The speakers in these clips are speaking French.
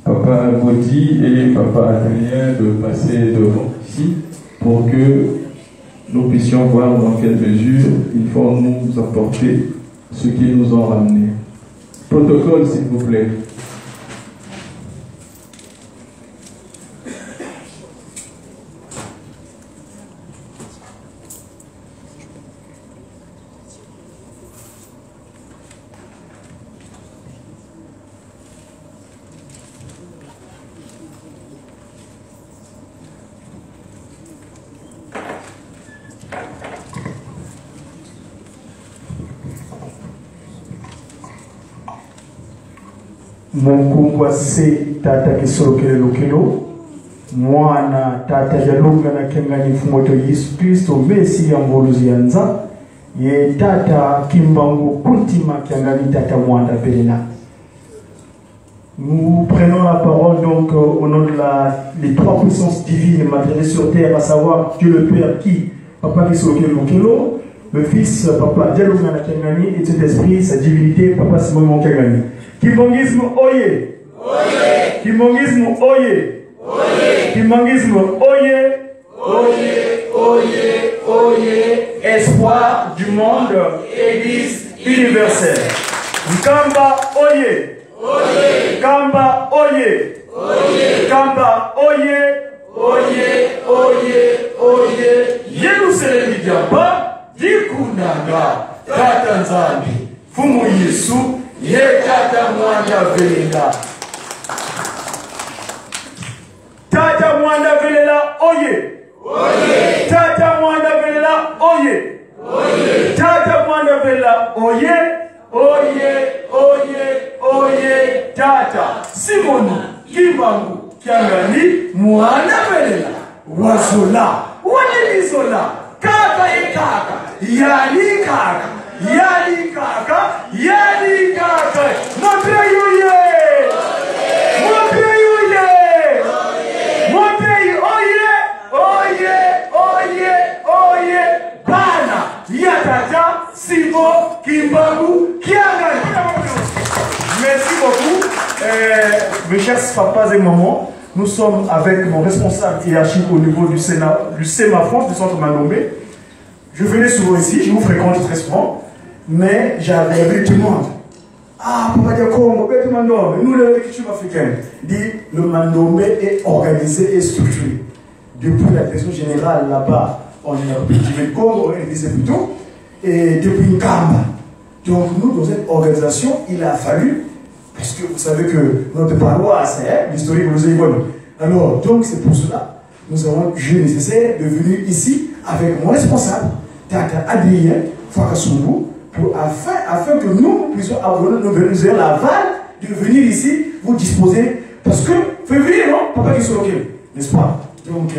Papa Gaudi et Papa Adrien de passer devant ici pour que nous puissions voir dans quelle mesure ils vont nous apporter ce qu'ils nous ont ramené. Protocole, s'il vous plaît. Mungu se tata kisolokele lokelo mwana tata jalunga na kenganyifu moto Yesu Kristo mesi ya mboluzi yanza ye tata kimbangu kuntima kiangani tata mwanda belena. Nous prenons la parole donc au nom de les trois puissances divines matérielles sur terre, à savoir Dieu le Père qui, Papa Kisolokele lokelo, le Fils Papa jalunga na kengani et cet esprit, sa divinité Papa Simon Kengani. Kimongisme oye. Oye. Kimongisme oye. Oye. Kimongisme oye. Oye, oye, oye. Espoir du monde, Église universelle. Kamba oye. Oye. Kamba oye. Oye. Kamba oye. Oye, oye, oye. Yerusalemu Diamba, Dikunanga, Tatanzani, Fumu Yesu. Ye tata mwanda velela. Tata mwanda velela oye. Oye. Tata mwanda velela oye. Oye. Tata mwanda velela oye. Oye, oye, oye. Tata Simoni Kimbangu Kiangani mwanda velela. Wazola. Wanelizola. Kaka ye kaka. Yali kaka. Yali kaka, yali kaka. Montre yoye. Montre yoye. Montre oye. Oye, oye, oye. Bana, yatata, Simo, Kimbangu, Kiangani. Merci beaucoup. Mes chers papas et mamans, nous sommes avec mon responsable hiérarchique au niveau du Sénat, du SEMA France, du centre Manomé. Je venais souvent ici, je vous fréquente très souvent. Mais j'avais tout le monde. Ah, Papa Diakongo, tout le monde. Nous, l'écriture africaine, dit le Mandomé est organisé et structuré. Depuis la direction générale là-bas, on est cultivé Congo, on disait plutôt, et depuis Nkamba. Donc, nous, dans cette organisation, il a fallu, parce que vous savez que notre paroisse, l'historique, vous avez bon. Alors, donc, c'est pour cela, nous avons jugé nécessaire de venir ici avec mon responsable, Tata Adrien Fakasumbu, afin que nous puissions avoir l'aval de venir ici, vous disposer, parce que février, non, Papa Kisolokele, n'est-ce pas? Donc,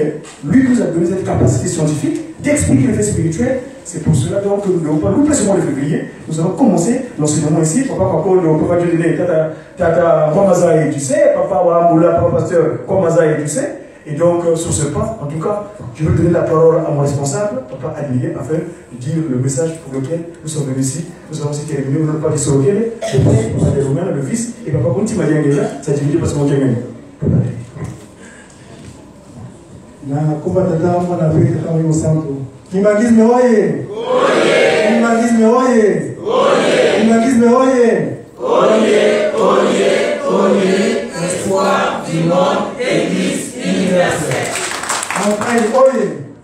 lui nous a donné cette capacité scientifique d'expliquer les faits spirituels. C'est pour cela donc que nous n'avons pas loupé ce mois de février. Nous allons commencer l'enseignement ici. Papa Dieu, Tata Kwamazaï, tu sais, Papa Wamboula, Papa Pasteur Kwamazaï, tu sais. Et donc, sur ce pas, en tout cas, je veux donner la parole à mon responsable, Papa Adrien, afin de dire le message pour lequel nous sommes venus ici. Nous avons aussi terminé, nous n'avons pas dit sur lequel, le père, Papa des Romains, le fils, et Papa Konti m'a dit déjà, ça diminue parce qu'on a gagné. Papa Adrien. Na kuba tata mwana vile kama hiyo santo. Kimangizme oye. Oye. Kimangizme oye. Oye. Kimangizme oye. Oye, oye, oye. Espoir du monde, Église universelle. Montraille oye.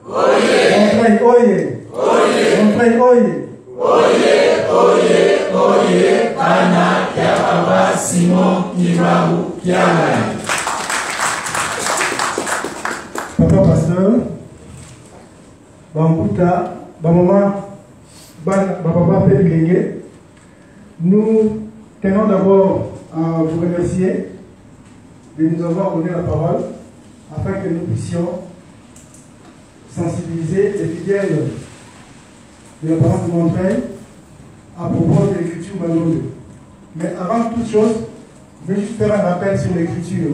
Oye. Montraille oye. Oye. Montraille oye. Oye, oye, oye. Bana, Kiababa, Simon, Kimbangu, Kiangani. Papa pasteur, Bambuta, Bamama, Bapapa Pédégué, nous tenons d'abord à vous remercier de nous avoir donné la parole afin que nous puissions sensibiliser les fidèles de la paroisse de Montraille à propos de l'écriture Mandomé. Mais avant toute chose, je vais juste faire un rappel sur l'écriture.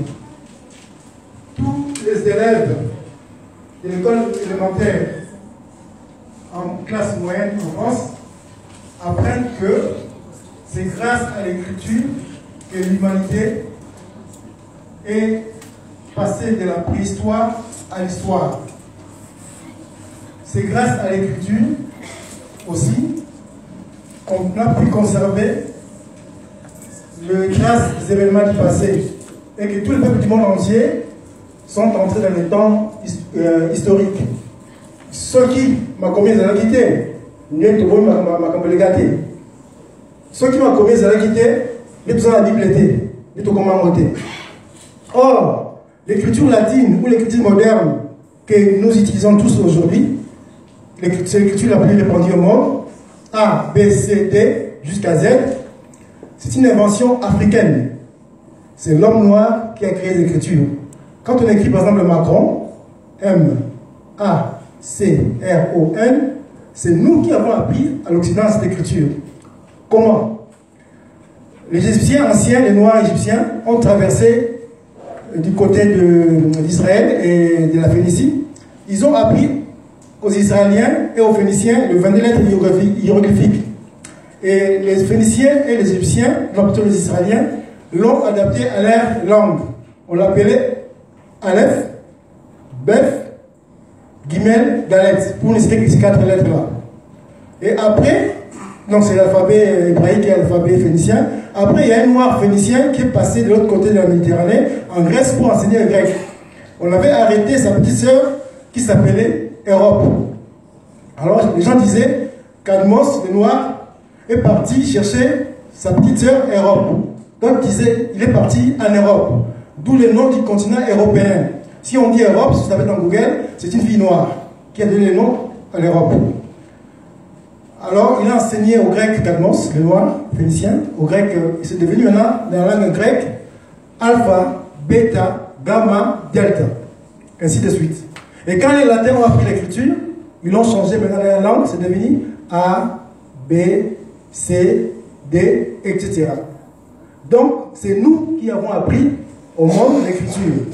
Tous les élèves de l'école élémentaire en classe moyenne en France apprennent que c'est grâce à l'écriture que l'humanité est passé de la préhistoire à l'histoire. C'est grâce à l'écriture aussi qu'on a pu conserver les traces des événements du passé et que tous les peuples du monde entier sont entrés dans les temps historiques. Ceux qui m'ont commis à la quitter, ceux qui m'ont commis à la quitter, les besoins de la Bible étaient, les tout comment voter. Or, l'écriture latine ou l'écriture moderne que nous utilisons tous aujourd'hui, c'est l'écriture la plus répandue au monde, A, B, C, D, jusqu'à Z, c'est une invention africaine. C'est l'homme noir qui a créé l'écriture. Quand on écrit par exemple Macron, M, A, C, R, O, N, c'est nous qui avons appris à l'Occident cette écriture. Comment? Les Égyptiens anciens, les Noirs égyptiens, ont traversé du côté d'Israël et de la Phénicie. Ils ont appris aux Israéliens et aux Phéniciens le 22 lettres hiéroglyphiques. Et les Phéniciens et les Égyptiens, non plutôt les Israéliens, l'ont adapté à leur langue. On l'appelait Aleph, Beth, Gimel, Dalet, pour les citer ces 4 lettres-là. Et après, donc c'est l'alphabet hébraïque et l'alphabet phénicien. Après, il y a un noir phénicien qui est passé de l'autre côté de la Méditerranée, en Grèce, pour enseigner le grec. On avait arrêté sa petite sœur qui s'appelait Europe. Alors, les gens disaient qu'Admos, le noir, est parti chercher sa petite sœur Europe. Donc, disait, il est parti en Europe. D'où le nom du continent européen. Si on dit Europe, si vous savez dans Google, c'est une fille noire qui a donné le nom à l'Europe. Alors, il a enseigné au grec Cadmos, le noir phénicien, au grec, c'est devenu maintenant, dans la langue grecque, alpha, bêta, gamma, delta, ainsi de suite. Et quand les latins ont appris l'écriture, ils l'ont changé maintenant dans la langue, c'est devenu A, B, C, D, etc. Donc, c'est nous qui avons appris au monde l'écriture.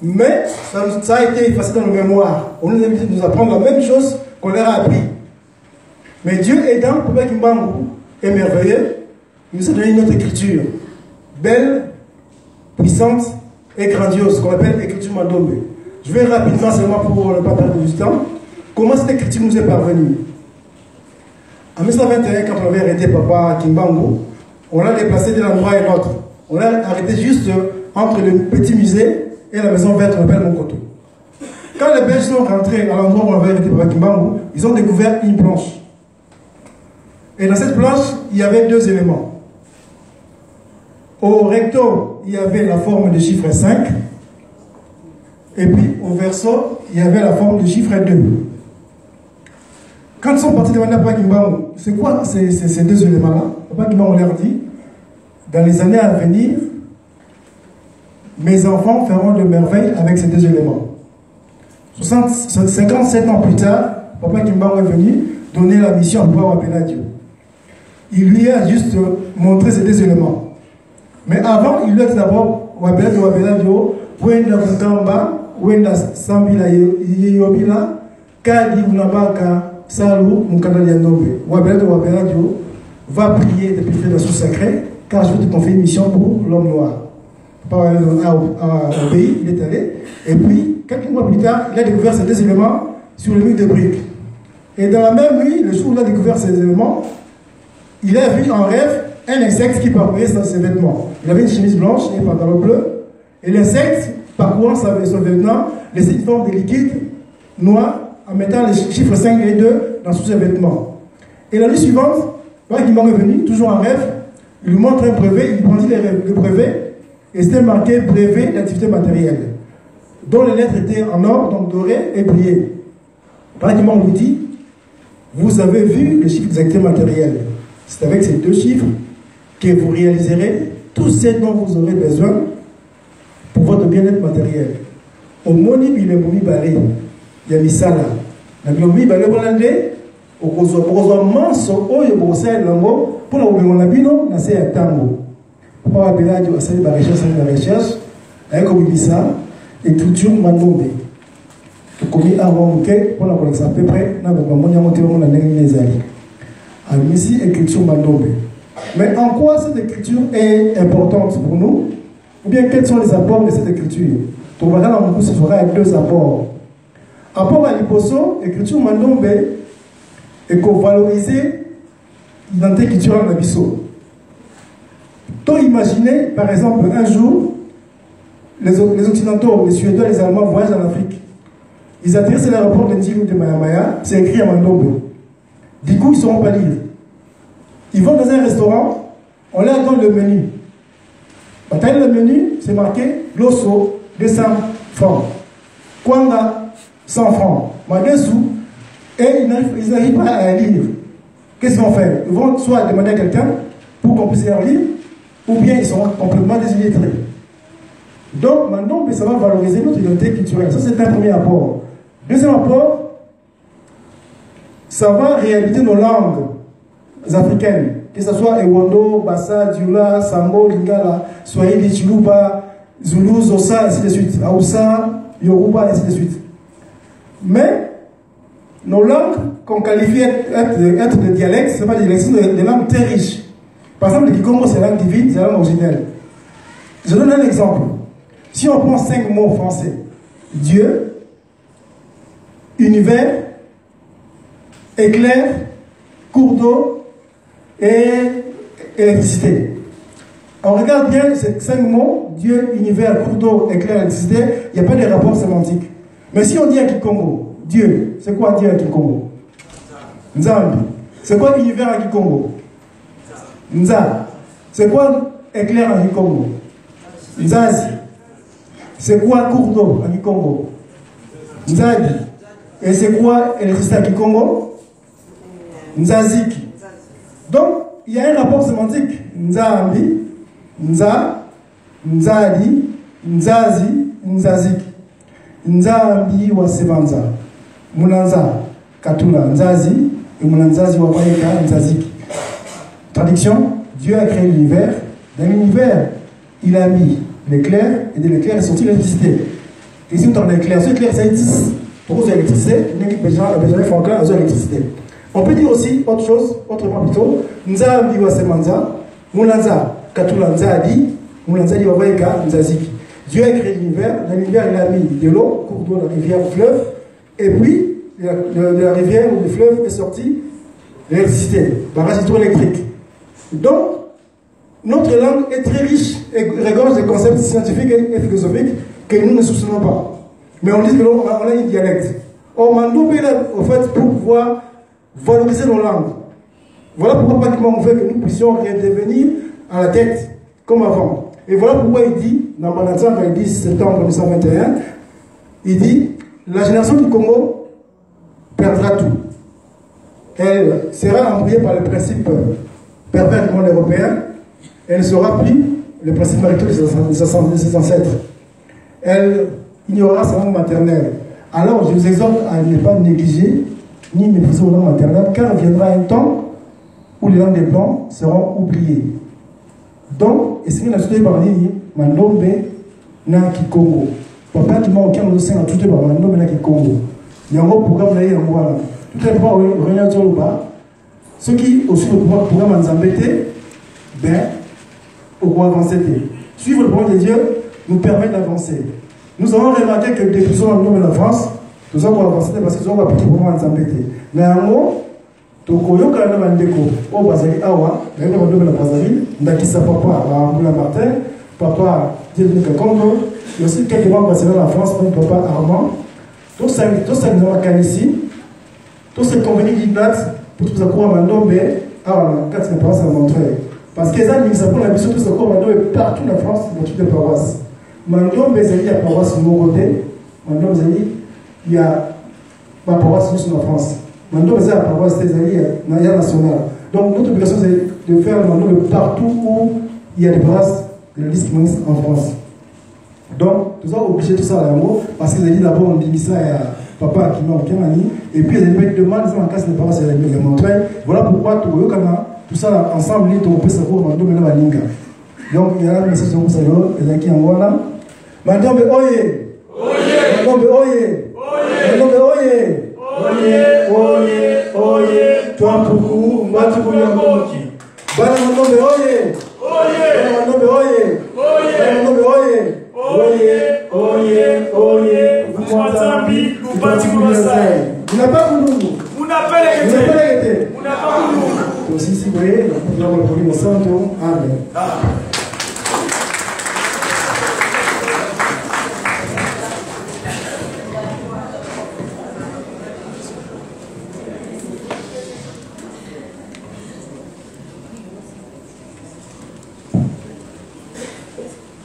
Mais ça a été effacé dans nos mémoires. On nous a dit de nous apprendre la même chose qu'on leur a appris. Mais Dieu aidant, Papa Kimbangu est merveilleux, il nous a donné une autre écriture, belle, puissante et grandiose, qu'on appelle l'écriture Mandombe. Je vais rapidement, seulement pour ne pas perdre du temps, comment cette écriture nous est parvenue. En 1921, quand on avait arrêté Papa Kimbangu, on l'a déplacé d'un endroit à un autre. On l'a arrêté juste entre le petit musée et la maison verte qu'on appelle Mokoto. Quand les Belges sont rentrés à l'endroit où on avait arrêté Papa Kimbangu, ils ont découvert une planche. Et dans cette planche, il y avait 2 éléments. Au recto, il y avait la forme du chiffre 5. Et puis, au verso, il y avait la forme du chiffre 2. Quand ils sont partis demander à Papa Kimbangu, c'est quoi ces 2 éléments-là? Papa Kimbangu leur dit, dans les années à venir, mes enfants feront de merveilles avec ces 2 éléments. 57 ans plus tard, Papa Kimbangu est venu donner la mission à Papa Wapeladio. Il lui a juste montré ces 2 éléments. Mais avant, il lui a dit d'abord, Wapeladio, Wenda Kukamba, Wenda Sambila Yeyobila, Kadi Unabaka, Salou, Mukandalianobe. Wapeladio va prier depuis le sous sacré, car je vais te confier une mission pour l'homme noir. Au pays, il est allé. Et puis, quelques mois plus tard, il a découvert ces 2 éléments sur le mur de briques. Et dans la même nuit, le jour où il a découvert ces éléments, il a vu en rêve un insecte qui parcourait ses vêtements. Il avait une chemise blanche et un pantalon bleu. Et l'insecte, parcourant son vêtement, laissait une forme de liquide noir en mettant les chiffres 5 et 2 dans tous ses vêtements. Et la nuit suivante, quand il est venu, toujours en rêve, il lui montre un brevet, il brandit le brevet, et c'était marqué brevet d'activité matérielle, dont les lettres étaient en or, donc dorées et brillées. Par exemple, on lui dit, vous avez vu le chiffre d'activité matérielle. C'est avec ces 2 chiffres que vous réaliserez tout ce dont vous aurez besoin pour votre bien-être matériel. Au moni bilemomi balé, il y a misala. La bilemomi balé bolande, au kozo manso oyo bosa lango pour la obenga bino na se ya tango. Papa Wapeladio a sali ba recherche avec obimisa écriture Mandombe. Comme il a remonté pour la connaissance à peu près, n'a pas monté monté mon année les années. Alors ici écriture Mandombe. Mais en quoi cette écriture est importante pour nous? Ou bien quels sont les apports de cette écriture? Donc voilà, dans beaucoup, ce sera deux apports. Apport à l'hyposo, écriture Mandombe, et qu'on valorise l'identité culturelle de l'Abisso. Donc imaginez, par exemple, un jour, les Occidentaux, les Suédois, les Allemands voyagent en Afrique. Ils atterrissent à l'aéroport de Ndjilou de Mayamaya, c'est écrit à Mandombe. Du coup, ils ne sauront pas lire. Ils vont dans un restaurant, on leur donne le menu. Quand tu as le menu, c'est marqué Loso, 200 francs. Kwanga, 100 francs. Madessou, et ils n'arrivent pas à lire. Qu'est-ce qu'ils vont faire? Ils vont soit demander à quelqu'un pour qu'on puisse lire, ou bien ils seront complètement désillettrés. Donc maintenant, ça va valoriser notre identité culturelle. Ça, c'est un premier apport. Deuxième apport, ça va réhabiliter nos langues africaines, que ce soit Ewondo, Bassa, Dioula, Sambo, Lingala, Swahili, Chiluba, Zulu, Zosa, ainsi de suite, Aoussa, Yoruba, ainsi de suite. Mais nos langues qu'on qualifie être des dialectes, ce ne sont pas des dialectes, ce sont des langues très riches. Par exemple, le Kikongo, c'est la langue divine, c'est la langue originelle. Je donne un exemple. Si on prend 5 mots français, Dieu, univers, éclair, cours d'eau et électricité. On regarde bien ces 5 mots, Dieu, univers, cours d'eau, éclair, électricité, il n'y a pas de rapport sémantique. Mais si on dit à Kikongo, Dieu, c'est quoi Dieu à Kikongo? Nzambi. C'est quoi univers à Kikongo? Nza. C'est quoi éclair à Kikongo? Nzazi. C'est quoi cours d'eau à Kikongo? Nzadi. Et c'est quoi électricité à Kikongo? Nzaziki. Donc, il y a un rapport sémantique. Nzambi, Nza, Nzadi, Nzazi, Nzaziki. Nzambi wa Sebanza. Munanza, Katula, Nzazi, et Munanzazi wa Bayeka, Nzaziki. Traduction, Dieu a créé l'univers. Dans l'univers, il a mis l'éclair, et de l'éclair est sorti l'électricité. Et si on entend l'éclair, ce éclair, ça existe. Pour l'électricité, les gens font clair à l'électricité. On peut dire aussi autre chose, autrement plutôt, Nzambi wa Sebanza, Munanza, Katula, Nzadi, Munanzazi wa Bayeka, Nzaziki. Dieu a créé l'univers, dans l'univers il a mis de l'eau, cours d'eau, la rivière, le fleuve, et puis de la rivière ou du fleuve est sortie l'électricité, barrage hydroélectrique. Donc, notre langue est très riche et regorge des concepts scientifiques et philosophiques que nous ne soupçonnons pas. Mais on dit que l'on a un dialecte. Or, Mandombe est là, au fait, pour pouvoir valoriser nos langues. Voilà pourquoi pratiquement on veut que nous puissions redevenir à la tête, comme avant. Et voilà pourquoi il dit, dans Manatsan, quand il dit septembre 1921, il dit, la génération du Congo perdra tout. Elle sera embrouillée par le principe pervers du monde européen. Elle ne saura plus le principe maritime de ses ancêtres. Elle ignorera sa langue maternelle. Alors, je vous exhorte à ne pas négliger ni mépriser aux langues maternelles, car viendra un temps où les langues des Blancs seront oubliées. Donc, et c'est une société par ligne, Mandombe na Kikongo. Papa qui m'a aucun autre sein à tout par Mandombe na Kikongo. Il y a un programme d'ailleurs en voilà. Tout est pas rien sur le bas. Ceux qui aussi le programme en Zambété, ben, au cours avancer. Suivre le programme de Dieu nous permet d'avancer. Nous avons remarqué que depuis que nous sommes en France, nous avons avancé parce que nous avons appliqué le programme en Zambété. Mais en gros, tokoyoka na bandeko o bazali awa na ndo ndo na bazali ndakisa papa Ambula Martin papa Dieu Kakondo et aussi quelques membres de la France comme papa Armand tout ça nous a ici tout ce convenu qui date pour tout ça quoi Mandombe awa quand c'est pas ça montrer parce que ça nous ça pour la mission tout ça quoi Mandombe partout en France dans toutes les paroisses Mandombe zali ya paroisse Mogoté Mandombe zali il y a ma paroisse juste en France. Mandombe c'est la paroisse des alliés nationale. Donc notre obligation c'est de faire le Mandombe partout où il y a des paroisses de la liste en France. Donc nous sommes obligés de tout ça à l'amour parce qu'ils ont dit d'abord on dit ça à papa qui m'a aucun ami et puis ils ont dit demain ils ont en casse de paroisse et les montrer. Voilà pourquoi tout ça ensemble on peut savoir Mandombe na balinga. Donc il y a un message pour ça et qui en voilà. Mandombe oye. Oye. Mandombe oye. Oye. Mandombe oye. Oye, oye, oye, toi pour mbatu kuyangoki. Bana Mandombe oye. Oye. Bana Mandombe oye. Oye. Bana Mandombe oye. Pai, na Cultura Polímo Santo. Amém.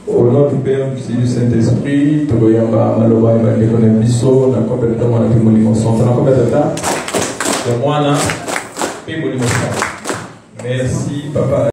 Au nom du Père, du Fils et du Saint-Esprit, Togoyamba, Maloba, Evangelho, Bisso, na compétence, na Pimolimo Santo, na compétence, de moi, na Pimolimo Santo. Merci, Papa.